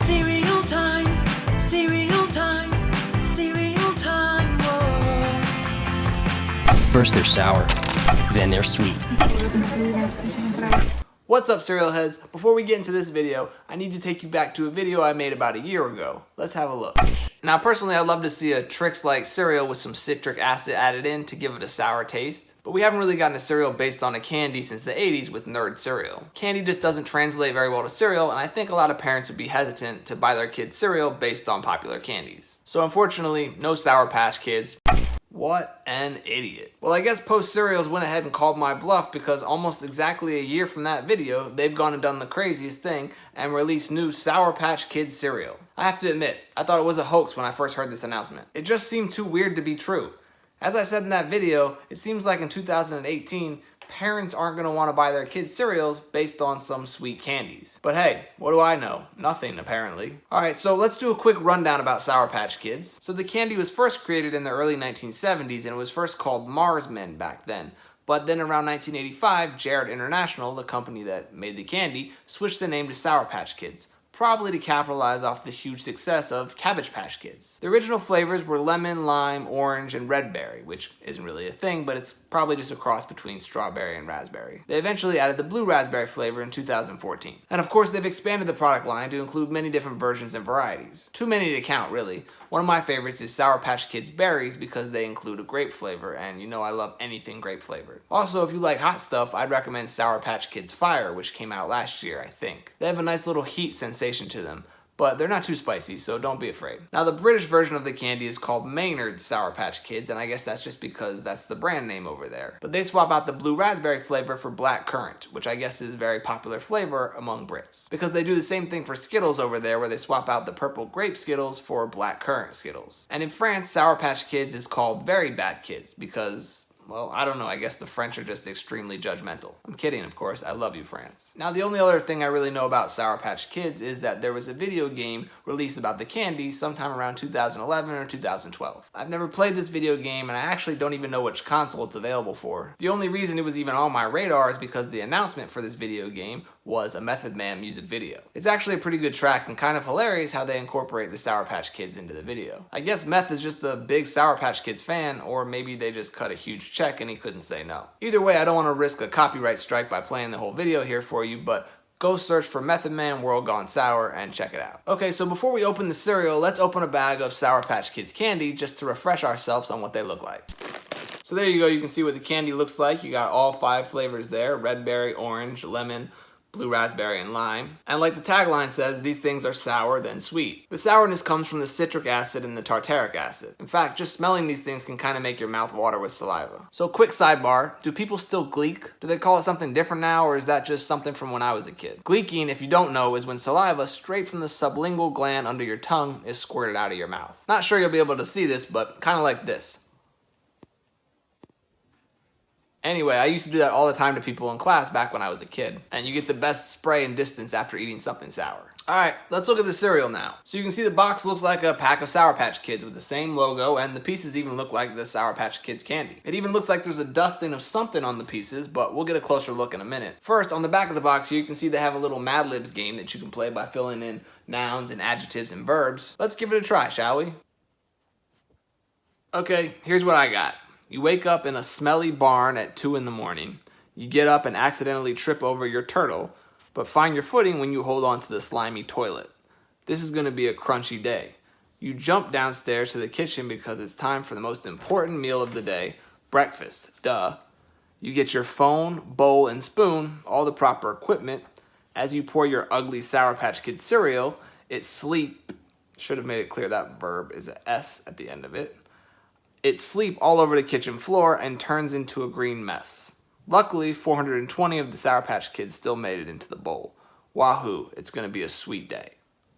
Cereal time, cereal time, cereal time, whoa. First they're sour, then they're sweet. What's up, cereal heads? Before we get into this video, I need to take you back to a video I made about a year ago. Let's have a look. Now, personally, I'd love to see a Trix-like cereal with some citric acid added in to give it a sour taste. But we haven't really gotten a cereal based on a candy since the 80s with Nerd cereal. Candy just doesn't translate very well to cereal, and I think a lot of parents would be hesitant to buy their kids cereal based on popular candies. So unfortunately, no Sour Patch Kids. What an idiot. Well, I guess Post Cereals went ahead and called my bluff because almost exactly a year from that video, they've gone and done the craziest thing and released new Sour Patch Kids cereal. I have to admit, I thought it was a hoax when I first heard this announcement. It just seemed too weird to be true. As I said in that video, it seems like in 2018, parents aren't going to want to buy their kids cereals based on some sweet candies. But hey, what do I know? Nothing, apparently. Alright, so let's do a quick rundown about Sour Patch Kids. So the candy was first created in the early 1970s and it was first called Mars Men back then. But then around 1985, Jared International, the company that made the candy, switched the name to Sour Patch Kids, probably to capitalize off the huge success of Cabbage Patch Kids. The original flavors were lemon, lime, orange, and red berry, which isn't really a thing, but it's probably just a cross between strawberry and raspberry. They eventually added the blue raspberry flavor in 2014. And of course, they've expanded the product line to include many different versions and varieties. Too many to count, really. One of my favorites is Sour Patch Kids Berries because they include a grape flavor, and you know I love anything grape flavored. Also, if you like hot stuff, I'd recommend Sour Patch Kids Fire, which came out last year, I think. They have a nice little heat sensation to them, but they're not too spicy, so don't be afraid. Now, the British version of the candy is called Maynard's Sour Patch Kids, and I guess that's just because that's the brand name over there. But they swap out the blue raspberry flavor for black currant, which I guess is a very popular flavor among Brits. Because they do the same thing for Skittles over there, where they swap out the purple grape Skittles for black currant Skittles. And in France, Sour Patch Kids is called Very Bad Kids because, well, I don't know, I guess the French are just extremely judgmental. I'm kidding, of course, I love you, France. Now, the only other thing I really know about Sour Patch Kids is that there was a video game released about the candy sometime around 2011 or 2012. I've never played this video game, and I actually don't even know which console it's available for. The only reason it was even on my radar is because the announcement for this video game was a Method Man music video. It's actually a pretty good track and kind of hilarious how they incorporate the Sour Patch Kids into the video. I guess Meth is just a big Sour Patch Kids fan, or maybe they just cut a huge check and he couldn't say no. Either way, I don't want to risk a copyright strike by playing the whole video here for you, but go search for Method Man World Gone Sour and check it out. Okay, so before we open the cereal, let's open a bag of Sour Patch Kids candy just to refresh ourselves on what they look like. So there you go, you can see what the candy looks like. You got all 5 flavors there: red berry, orange, lemon, blue raspberry, and lime. And like the tagline says, these things are sour then sweet. The sourness comes from the citric acid and the tartaric acid. In fact, just smelling these things can kind of make your mouth water with saliva. So quick sidebar, do people still gleek? Do they call it something different now, or is that just something from when I was a kid? Gleeking, if you don't know, is when saliva straight from the sublingual gland under your tongue is squirted out of your mouth. Not sure you'll be able to see this, but kind of like this. Anyway, I used to do that all the time to people in class back when I was a kid. And you get the best spray and distance after eating something sour. Alright, let's look at the cereal now. So you can see the box looks like a pack of Sour Patch Kids with the same logo, and the pieces even look like the Sour Patch Kids candy. It even looks like there's a dusting of something on the pieces, but we'll get a closer look in a minute. First, on the back of the box here, you can see they have a little Mad Libs game that you can play by filling in nouns and adjectives and verbs. Let's give it a try, shall we? Okay, here's what I got. You wake up in a smelly barn at 2 in the morning. You get up and accidentally trip over your turtle, but find your footing when you hold on to the slimy toilet. This is going to be a crunchy day. You jump downstairs to the kitchen because it's time for the most important meal of the day, breakfast, duh. You get your phone, bowl, and spoon, all the proper equipment. As you pour your ugly Sour Patch Kids cereal, it sleep. Should have made it clear that verb is an S at the end of it. It sleep all over the kitchen floor and turns into a green mess. Luckily, 420 of the Sour Patch Kids still made it into the bowl. Wahoo, it's gonna be a sweet day.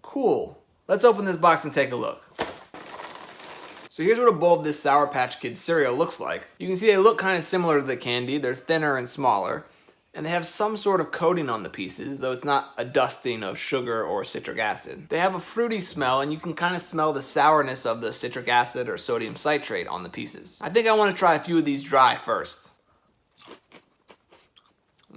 Cool. Let's open this box and take a look. So here's what a bowl of this Sour Patch Kids cereal looks like. You can see they look kind of similar to the candy. They're thinner and smaller. And they have some sort of coating on the pieces, though it's not a dusting of sugar or citric acid. They have a fruity smell, and you can kind of smell the sourness of the citric acid or sodium citrate on the pieces. I think I want to try a few of these dry first.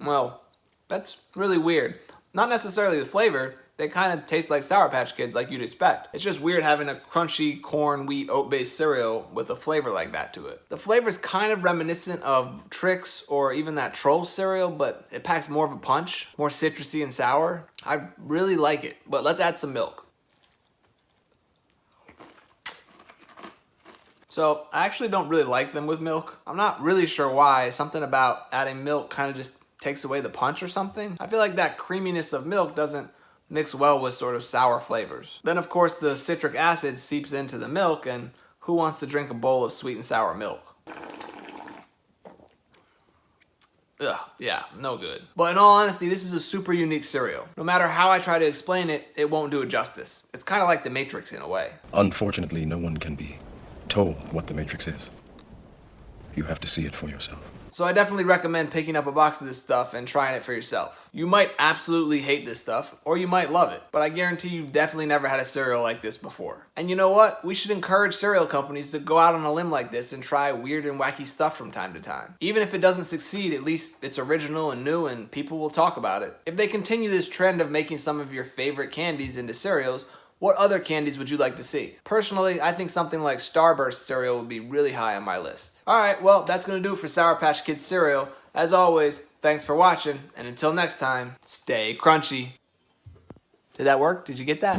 Well, that's really weird. Not necessarily the flavor, they kind of taste like Sour Patch Kids like you'd expect. It's just weird having a crunchy corn, wheat, oat-based cereal with a flavor like that to it. The flavor's kind of reminiscent of Trix or even that Troll cereal, but it packs more of a punch, more citrusy and sour. I really like it, but let's add some milk. So I actually don't really like them with milk. I'm not really sure why. Something about adding milk kind of just takes away the punch or something. I feel like that creaminess of milk doesn't mix well with sort of sour flavors. Then of course the citric acid seeps into the milk, and who wants to drink a bowl of sweet and sour milk? Ugh, yeah, no good. But in all honesty, this is a super unique cereal. No matter how I try to explain it, it won't do it justice. It's kind of like the Matrix in a way. Unfortunately, no one can be told what the Matrix is. You have to see it for yourself. So I definitely recommend picking up a box of this stuff and trying it for yourself. You might absolutely hate this stuff, or you might love it, but I guarantee you've definitely never had a cereal like this before. And you know what? We should encourage cereal companies to go out on a limb like this and try weird and wacky stuff from time to time. Even if it doesn't succeed, at least it's original and new and people will talk about it. If they continue this trend of making some of your favorite candies into cereals, what other candies would you like to see? Personally, I think something like Starburst cereal would be really high on my list. Alright, well, that's gonna do it for Sour Patch Kids cereal. As always, thanks for watching, and until next time, stay crunchy. Did that work? Did you get that?